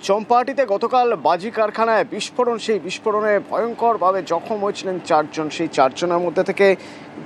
চম্পাহাটিতে গতকাল বাজি কারখানায় বিস্ফোরণ, সেই বিস্ফোরণে ভয়ঙ্করভাবে জখম হয়েছিলেন 4 জন। সেই 4 জনের মধ্যে থেকে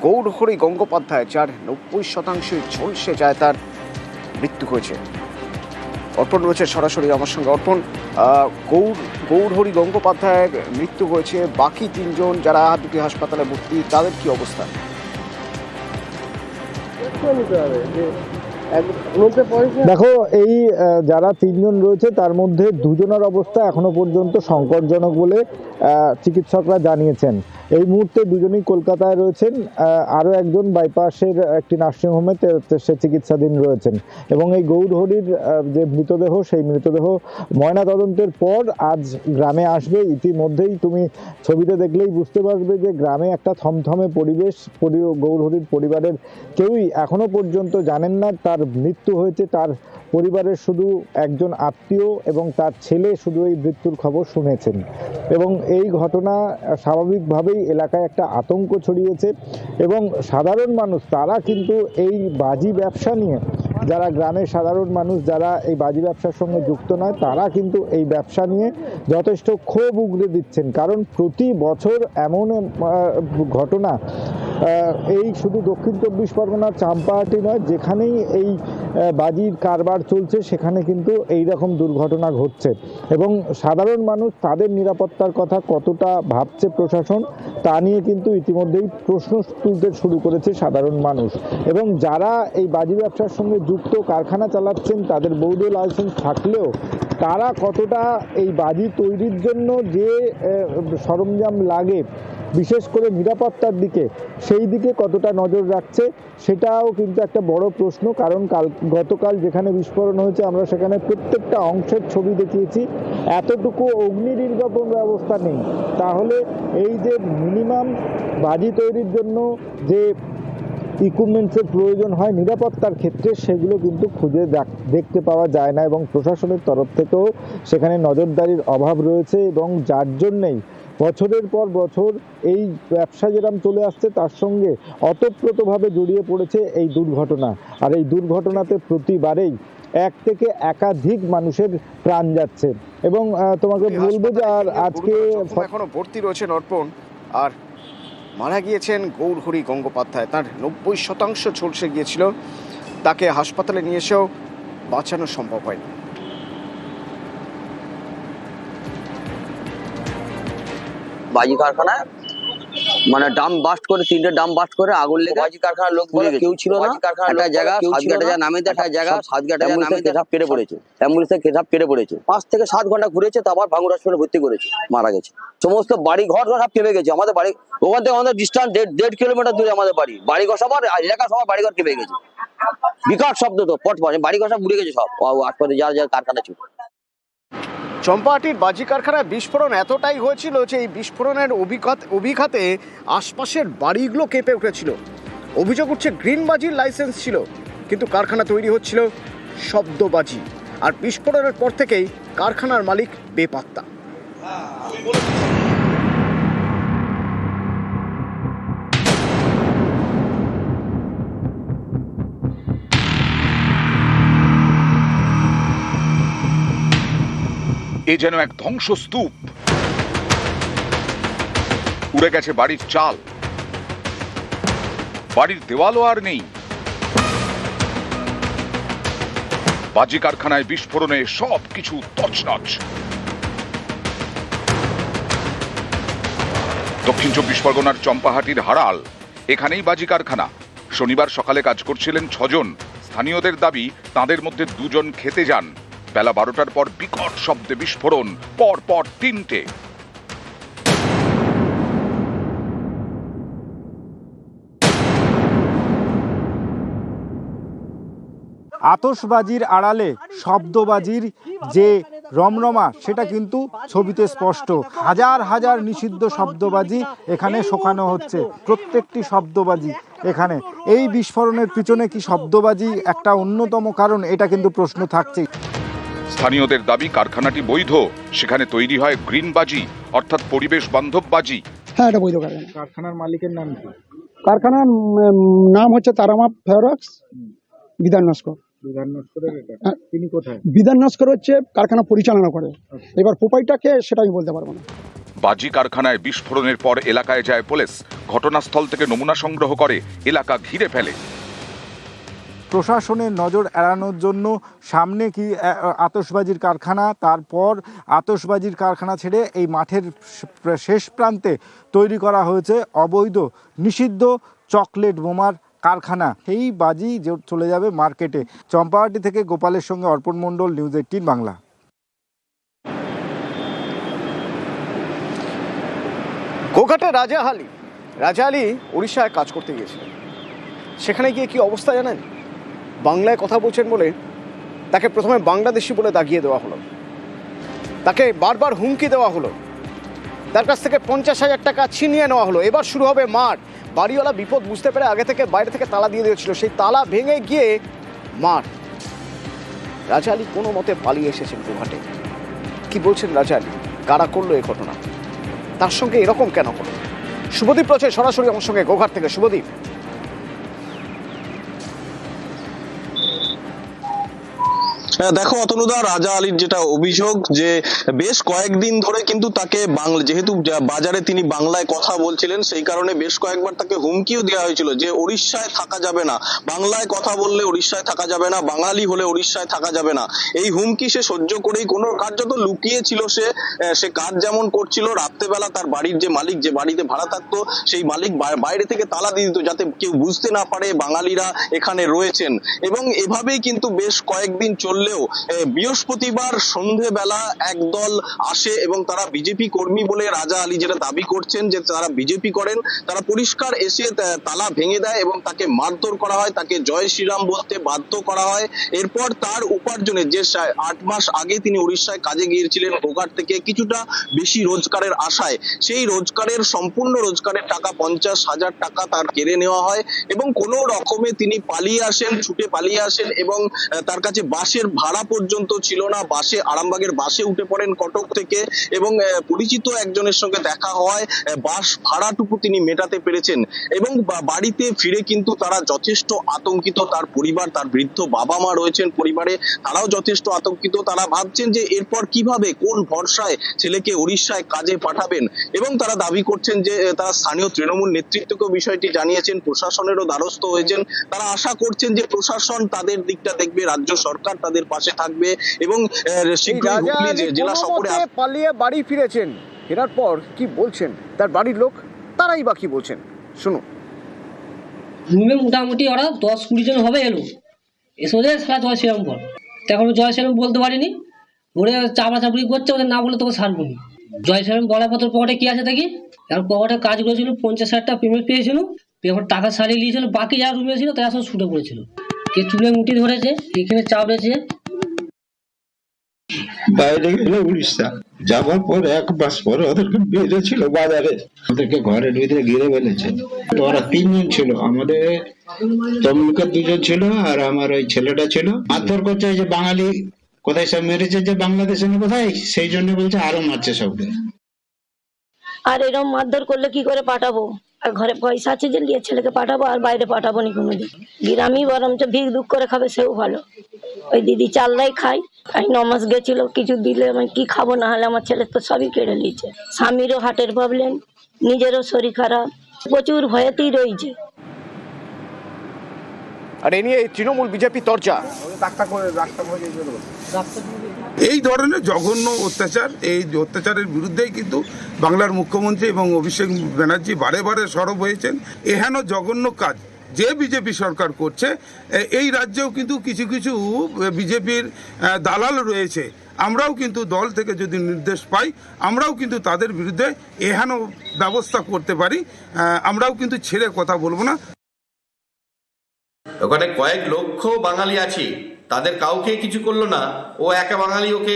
গৌরহরি গঙ্গোপাধ্যায়, যার 90% ঝলসে যায়, তার মৃত্যু হয়েছে। অর্পণ রয়েছে সরাসরি আমার সঙ্গে। অর্পণ, গৌরহরি গঙ্গোপাধ্যায়ের মৃত্যু হয়েছে, বাকি 3 জন যারা দুটি হাসপাতালে ভর্তি, তাদের কি অবস্থা? দেখো, এই যারা 3 জন রয়েছে তার মধ্যে 2 জনের অবস্থা এখনো পর্যন্ত সংকটজনক বলে চিকিৎসকরা জানিয়েছেন। এই মুহূর্তে 2 জনই কলকাতায় রয়েছেন, আরও একজন বাইপাসের একটি নার্সিংহোমে সে চিকিৎসাধীন রয়েছেন। এবং এই গৌরহরির যে মৃতদেহ, সেই মৃতদেহ ময়নাতদন্তের পর আজ গ্রামে আসবে। ইতিমধ্যেই তুমি ছবিতে দেখলেই বুঝতে পারবে যে গ্রামে একটা থমথমে পরিবেশ। গৌরহরির পরিবারের কেউই এখনো পর্যন্ত জানেন না তার মৃত্যু হয়েছে। তার পরিবারের শুধু একজন আত্মীয় এবং তার ছেলে শুধু এই মৃত্যুর খবর শুনেছেন। এবং এই ঘটনা স্বাভাবিকভাবেই এলাকায় একটা আতঙ্ক ছড়িয়েছে। এবং সাধারণ মানুষ তারা কিন্তু এই বাজি ব্যবসা নিয়ে, যারা গ্রামের সাধারণ মানুষ যারা এই বাজি ব্যবসার সঙ্গে যুক্ত নয়, তারা কিন্তু এই ব্যবসা নিয়ে যথেষ্ট ক্ষোভ উগরে দিচ্ছেন। কারণ প্রতি বছর এমন ঘটনা, এই শুধু দক্ষিণ 24 পরগনার চম্পাহাটি নয়, যেখানেই এই বাজির কারবার চলছে সেখানে কিন্তু এই রকম দুর্ঘটনা ঘটছে। এবং সাধারণ মানুষ তাদের নিরাপত্তার কথা কতটা ভাবছে প্রশাসন, তা নিয়ে কিন্তু ইতিমধ্যেই প্রশ্ন তুলতে শুরু করেছে সাধারণ মানুষ। এবং যারা এই বাজি ব্যবসার সঙ্গে যুক্ত, কারখানা চালাচ্ছেন, তাদের বৈধ লাইসেন্স থাকলেও তারা কতটা এই বাজি তৈরির জন্য যে সরঞ্জাম লাগে, বিশেষ করে নিরাপত্তার দিকে, সেই দিকে কতটা নজর রাখছে, সেটাও কিন্তু একটা বড় প্রশ্ন। কারণ গতকাল যেখানে বিস্ফোরণ হয়েছে আমরা সেখানে প্রত্যেকটা অংশের ছবি দেখিয়েছি। এতটুকু অগ্নি নির্বাপন ব্যবস্থা নেই। তাহলে এই যে মিনিমাম বাজি তৈরির জন্য যে ইকুইপমেন্টসের প্রয়োজন হয় নিরাপত্তার ক্ষেত্রে, সেগুলো কিন্তু খুঁজে দেখতে পাওয়া যায় না। এবং প্রশাসনের তরফ থেকেও সেখানে নজরদারির অভাব রয়েছে। এবং যার জন্যেই বছরের পর বছর এই ব্যবসা যেরকম চলে আসছে, তার সঙ্গে অতপ্রতভাবে জড়িয়ে পড়েছে এই দুর্ঘটনা। আর এই দুর্ঘটনাতে প্রতিবারেই এক থেকে একাধিক মানুষের প্রাণ যাচ্ছে। এবং তোমাকে বলবো যে আর আজকে এখনো ভর্তি রয়েছেন অর্পণ, আর মারা গিয়েছেন গৌরহরি গঙ্গোপাধ্যায়। তার 90% ঝলসে গিয়েছিল, তাকে হাসপাতালে নিয়ে এসেও বাঁচানো সম্ভব হয়নি। বাজি কারখানায় মানে ডাম বাস্ট করে, 3টে ডাম বাস্ট করে আগুন লেগে বাজি কারখানার লোক বলে কেউ ছিল না। একটা জায়গা সাতগাটা যা নামে একটা জায়গা সাতগাটা যা নামে কেসাব কেটে পড়েছে, অ্যাম্বুলেন্সে কেসাব কেটে পড়েছে। 5 থেকে 7 ঘন্টা ঘুরেছে, তারপর ভাঙুর হসপিটালে ভর্তি করেছে, মারা গেছে। সমস্ত বাড়ি ঘর সব কেঁপে গেছে। আমাদের বাড়ি ওখান থেকে আমাদের ডিস্টেন্স 1.5 কিলোমিটার দূরে আমাদের বাড়ি ঘর সবার এলাকা সবার বাড়িঘর কেঁপে গেছে। বিকট শব্দ তো পট পট, বাড়ি ঘর সব উড়ে গেছে সব আশপাশে যার যার কারখানা ছিল। চম্পাহাটির বাজি কারখানায় বিস্ফোরণ এতটাই হয়েছিল যে এই বিস্ফোরণের অভিঘাতে আশপাশের বাড়িগুলো কেঁপে উঠেছিল। অভিযোগ উঠছে গ্রিন বাজির লাইসেন্স ছিল, কিন্তু কারখানা তৈরি হচ্ছিল শব্দবাজি। আর বিস্ফোরণের পর থেকেই কারখানার মালিক বেপাত্তা। এ যেন এক ধ্বংসস্তূপ। উড়ে গেছে বাড়ির চাল, বাড়ির দেওয়ালও আর নেই। বাজি কারখানায় বিস্ফোরণে সবকিছু তছনছ। দক্ষিণ 24 পরগনার চম্পাহাটির হারাল, এখানেই বাজি কারখানা। শনিবার সকালে কাজ করছিলেন 6 জন। স্থানীয়দের দাবি তাদের মধ্যে 2 জন খেতে যান। বেলা 12টার পর বিকট শব্দে বিস্ফোরণ, পর পর 3টে। আতশবাজির আড়ালে শব্দবাজির যে রমরমা, সেটা কিন্তু ছবিতে স্পষ্ট। হাজার হাজার নিষিদ্ধ শব্দবাজি এখানে শোকানো হচ্ছে। প্রত্যেকটি শব্দবাজি এখানে, এই বিস্ফোরণের পিছনে কি শব্দবাজি একটা অন্যতম কারণ, এটা কিন্তু প্রশ্ন থাকছে। স্থানীয়দের দাবি কারখানাটি বৈধ, সেখানে তৈরি হয় গ্রিন বাজি, অর্থাৎ পরিবেশ বান্ধব বাজি। হ্যাঁ, এটা বৈধ কারখানা। কারখানার মালিকের নাম কি? কারখানার নাম হচ্ছে তারামা ফেরক্স বিধান নস্কর। তিনি কোথায়? বিধান নস্কর হচ্ছে কারখানা পরিচালনা করে, এবার প্রোপাইটাকে সেটা আমি বলতে পারবো না। বাজি কারখানায় বিস্ফোরণের পর এলাকায় যায় পুলিশ। ঘটনাস্থল থেকে নমুনা সংগ্রহ করে এলাকা ঘিরে ফেলে। প্রশাসনের নজর এড়ানোর জন্য সামনে কি আতশবাজির কারখানা, তারপর আতশবাজির কারখানা ছেড়ে এই মাঠের শেষ প্রান্তে তৈরি করা হয়েছে অবৈধ নিষিদ্ধ চকলেট বোমার কারখানা। এই বাজি চলে যাবে মার্কেটে। চম্পাহাটি থেকে গোপালের সঙ্গে অর্পণ মণ্ডল, নিউজ 18 বাংলা। গোঘাটে রাজাহালি উড়িষ্যায় কাজ করতে গিয়েছিলেন। সেখানে গিয়ে কি অবস্থা জানেন? বাংলায় কথা বলছেন বলে তাকে প্রথমে বাংলাদেশি বলে দাগিয়ে দেওয়া হলো, তাকে বারবার হুমকি দেওয়া হলো, তার কাছ থেকে 50,000 টাকা ছিনিয়ে নেওয়া হলো। এবার শুরু হবে মার। বাড়িওয়ালা বিপদ বুঝতে পেরে আগে থেকে বাইরে থেকে তালা দিয়ে দিয়েছিল, সেই তালা ভেঙে গিয়ে মার। রাজাহালি কোনো মতে পালিয়ে এসেছেন গোঘাটে। কি বলছেন রাজাহালি? কারা করলো এই ঘটনা? তার সঙ্গে এরকম কেন হলো? শুভদীপ রয়েছে সরাসরি আমার সঙ্গে গোঘাট থেকে। শুভদীপ, দেখো অতনুদা, রাজাহালির যেটা অভিযোগ যে বেশ কয়েকদিন ধরে কিন্তু তাকে যেহেতু বাজারে তিনি বাংলায় কথা বলছিলেন, সেই কারণে বেশ কয়েকবার তাকে হুমকিও দেওয়া হয়েছিল যে উড়িষ্যায় থাকা যাবে না, বাংলায় কথা বললে উড়িষ্যায় থাকা যাবে না, বাঙালি হলে উড়িষ্যায় থাকা যাবে না। এই হুমকি সে সহ্য করেই কোনো কার্যত লুকিয়েছিল। সে কাজ যেমন করছিল, রাত্রেবেলা তার বাড়ির যে মালিক, যে বাড়িতে ভাড়া থাকতো, সেই মালিক বাইরে থেকে তালা দিয়ে দিত যাতে কেউ বুঝতে না পারে বাঙালিরা এখানে রয়েছেন। এবং এভাবেই কিন্তু বেশ কয়েকদিন চললেও বৃহস্পতিবার সন্ধেবেলা একদল আসে এবং তারা বিজেপি কর্মী বলে রাজাহালি যেটা দাবি করছেন যে তারা বিজেপি করেন, তারা পরিষ্কার এসে তালা ভেঙে দেয় এবং তাকে মারধর করা হয়, তাকে জয় শ্রীরাম বলতে বাধ্য করা হয়। এরপর তার উপার্জনের যে 8 মাস আগে তিনি উড়িষ্যায় কাজে গিয়েছিলেন গোঘাট থেকে কিছুটা বেশি রোজগারের আশায়, সেই সম্পূর্ণ রোজগারের টাকা 50,000 টাকা তার কেড়ে নেওয়া হয় এবং কোনো রকমে তিনি ছুটে পালিয়ে আসেন এবং তার কাছে বাসের ভাড়া পর্যন্ত ছিল না। আরামবাগের বাসে উঠে পড়েন কটক থেকে এবং পরিচিত একজনের সঙ্গে দেখা হয়, বাস ভাড়াটুকু তিনি মেটাতে পেরেছেন এবং বাড়িতে ফিরে কিন্তু তারা যথেষ্ট আতঙ্কিত। তার পরিবার, তার বৃদ্ধ বাবা মা রয়েছেন পরিবারে, তারাও যথেষ্ট আতঙ্কিত। তারা ভাবছেন যে এরপর কিভাবে, কোন ভরসায় ছেলেকে উড়িষ্যায় কাজে পাঠাবেন এবং তারা দাবি করছেন যে তারা স্থানীয় তৃণমূল নেতৃত্বকেও বিষয়টি জানিয়েছেন, প্রশাসনেরও দ্বারস্থ হয়েছেন। তারা আশা করছেন যে প্রশাসন তাদের দিকটা দেখবে, রাজ্য সরকার তাদের পাশে থাকবে এবং শীঘ্রই হুগলি জেলা সফরে পালিয়ে বাড়ি ফিরেছেন। ফেরার পর কি বলছেন তার বাড়ির লোক, তারাই বা কি বলছেন শুনুন। রুমে মোটামুটি ওরা 10-20 জন হবে এলো, এসে সারা জয় শ্রীরাম বল। তখন জয় শ্রীরাম বলতে পারিনি, ওরে চাপড়াচাপড়ি করছে, ওদের না বলে তোকে ছাড়বো না। জয় শ্রীরাম বলার পর পকেটে কি আছে দেখি, এখন পকেটে কাজ করেছিল, 50,000 টাকা পেমেন্ট পেয়েছিল, এখন টাকা সারিয়ে নিয়েছিল। বাকি যারা রুমে ছিল তারা সব ছুটে পড়েছিল, কে চুলে মুঠি ধরেছে, এখানে চাপড়েছে। বাইরে গেল উড়িষ্যা, যাওয়ার পর 1 মাস পরে ওদেরকে বেঁধেছিল বাজারে, ওদেরকে ঘরের ভিতরে ঘিরে ফেলেছে। ওরা 3 জন ছিল, আমাদের তমলুকের 2 জন ছিল আর আমার ওই ছেলেটা ছিল। মারধর করছে যে বাঙালি কোথায় সব মেরেছে, যে বাংলাদেশে না কোথায়, সেই জন্য বলছে আরো মারছে সবকে। আর এরকম মারধর করলে কি করে পাঠাবো? আর ঘরে পয়সা আছে যে নিয়ে ছেলেকে পাঠাবো, আর বাইরে পাঠাবো নি কোনোদিন। গ্রামই বরঞ্চ ভিক দুঃখ করে খাবে সেও ভালো। ওই দিদি চাললাই খাই, 9 মাস গেছিল, কিছু দিলে আমি কি খাবো, না হলে আমার ছেলে তো সবই কেড়ে নিয়েছে। স্বামীরও হার্টের প্রবলেম, নিজেরও শরীর খারাপ, প্রচুর ভয়েতেই রয়েছে। আর এ নিয়ে তৃণমূল বিজেপি তরজা। এই ধরনের জঘন্য অত্যাচার, এই অত্যাচারের বিরুদ্ধেই কিন্তু বাংলার মুখ্যমন্ত্রী এবং অভিষেক ব্যানার্জি বারে বারে সরব হয়েছেন। এহেন জঘন্য কাজ যে বিজেপি সরকার করছে, এই রাজ্যেও কিন্তু কিছু কিছু বিজেপির দালাল রয়েছে। আমরাও কিন্তু দল থেকে যদি নির্দেশ পাই, আমরাও কিন্তু তাদের বিরুদ্ধে এহেন ব্যবস্থা করতে পারি। আমরাও কিন্তু ছেড়ে কথা বলবো না। ওখানে কয়েক লক্ষ বাঙালি আছে, তাদের কাউকে কিছু করলো না, ও একা বাঙালি ওকে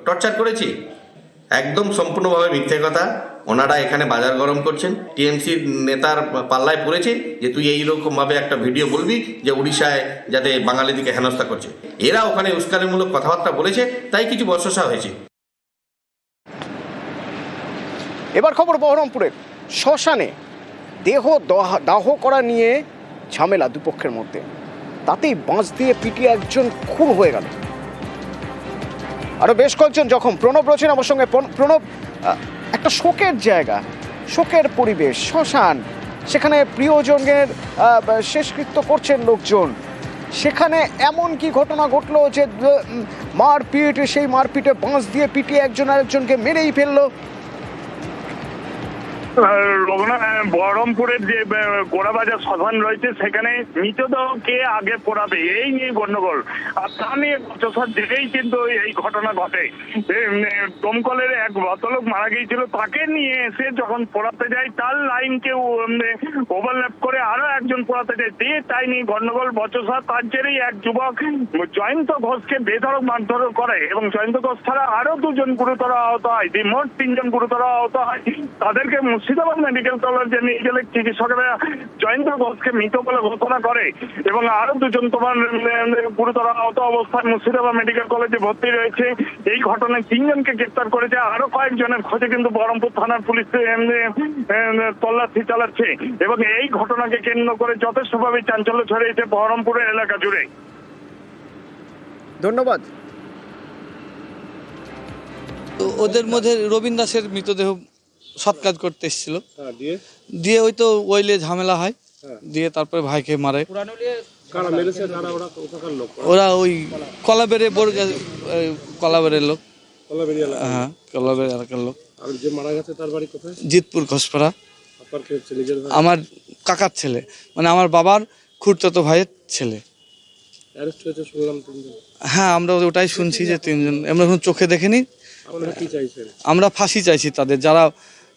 টর্চার করেছে। একদম সম্পূর্ণভাবে মিথ্যে কথা। ওনারা এখানে বাজার গরম করছেন, টিএমসির নেতার পাল্লায় পড়েছে যে তুই এইরকম ভাবে একটা ভিডিও বলবি যে উড়িষ্যায় যাতে বাঙালিদিকে হেনস্থা করছে। এরা ওখানে উস্কানিমূলক কথাবার্তা বলেছে, তাই কিছু বর্ষসা হয়েছে। এবার খবর বহরমপুরের শ্মশানে দেহ দাহ করা নিয়ে ঝামেলা দুপক্ষের মধ্যে। তাতেই বাঁশ দিয়ে পিটিয়ে একজন খুন হয়ে গেল। আরো বেশ কয়েকজন জখম। প্রণব রয়েছেন আমার সঙ্গে। প্রণব, একটা শোকের জায়গা, শোকের পরিবেশ, শ্মশান, সেখানে প্রিয়জনের শেষকৃত্য করছেন লোকজন, সেখানে এমন কি ঘটনা ঘটলো যে মারপিট, সেই মারপিটে বাঁশ দিয়ে পিটিয়ে একজন আরেকজনকে মেরেই ফেললো? বহরমপুরের যে গোড়াবাজার শ্মশান রয়েছে সেখানে মৃতদেহকে আগে পোড়াবে, এই নিয়ে গন্ডগোল। আর তা নিয়ে বচসার জেরেই কিন্তু এই ঘটনা ঘটে। দমকলের এক ভদ্রলোক মারা গিয়েছিল, তাকে নিয়ে এসে যখন পোড়াতে যায় তার লাইনকে ওভারল্যাপ করে আরো একজন পোড়াতে যায়, দিয়ে তাই নিয়ে গন্ডগোল বচসা। তার জেরেই এক যুবক জয়ন্ত ঘোষকে বেধড়ক মারধর করে এবং জয়ন্ত ঘোষ ছাড়া আরো দুজন গুরুতর আহত হয়। মোট 3 জন গুরুতর আহত হয়। তাদেরকে মুর্শিদাবাদ মেডিকেল কলেজে নিয়ে গেলে চিকিৎসকেরা জয়ন্ত ঘোষকে মৃত বলে ঘোষণা করে এবং আরো দুজন তোমার গুরুতর আহত অবস্থায় মুর্শিদাবাদ মেডিকেল কলেজে ভর্তি রয়েছে। এই ঘটনায় 3 জনকে গ্রেপ্তার করেছে। আরো কয়েকজনের খোঁজে কিন্তু বহরমপুর থানার পুলিশ তল্লাশি চালাচ্ছে এবং এই ঘটনাকে কেন্দ্র করে যথেষ্টভাবে চাঞ্চল্য ছড়িয়েছে বহরমপুরের এলাকা জুড়ে। ধন্যবাদ। ওদের মধ্যে রবীন দাসের মৃতদেহ সৎকাজ করতে এসেছিল, দিয়ে ওই তো ওইলে ঝামেলা হয়, দিয়ে তারপরে ভাইকে মারে। ওরা ওই কলাবেড়ে কলাবেড়ের লোক। হ্যাঁ, কলাবেড়ে এলাকার লোক। জিতপুর ঘোষপাড়া। আমার কাকার ছেলে, মানে আমার বাবার খুড়তো ভাইয়ের ছেলে। হ্যাঁ, আমরা ওটাই শুনছি যে 3 জন, আমরা এখন চোখে দেখিনি। আমরা ফাঁসি চাইছি, তাদের যারা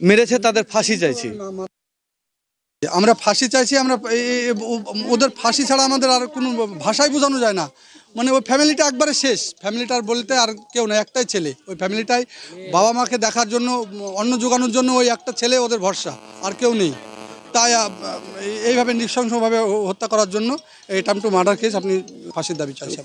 মেরেছে তাদের ফাঁসি চাইছি। আমরা ফাঁসি চাইছি। আমরা ওদের ফাঁসি ছাড়া আমাদের আর কোনো ভাষায় বোঝানো যায় না। মানে ওই ফ্যামিলিটা একবারে শেষ। ফ্যামিলিটার বলতে আর কেউ না, একটাই ছেলে। ওই ফ্যামিলিটাই বাবা মাকে দেখার জন্য, অন্ন জোগানোর জন্য ওই একটা ছেলে ওদের ভরসা, আর কেউ নেই। তাই এইভাবে নৃশংসভাবে হত্যা করার জন্য এই টাইম টু মার্ডার কেস, আপনি ফাঁসির দাবি চাইছেন।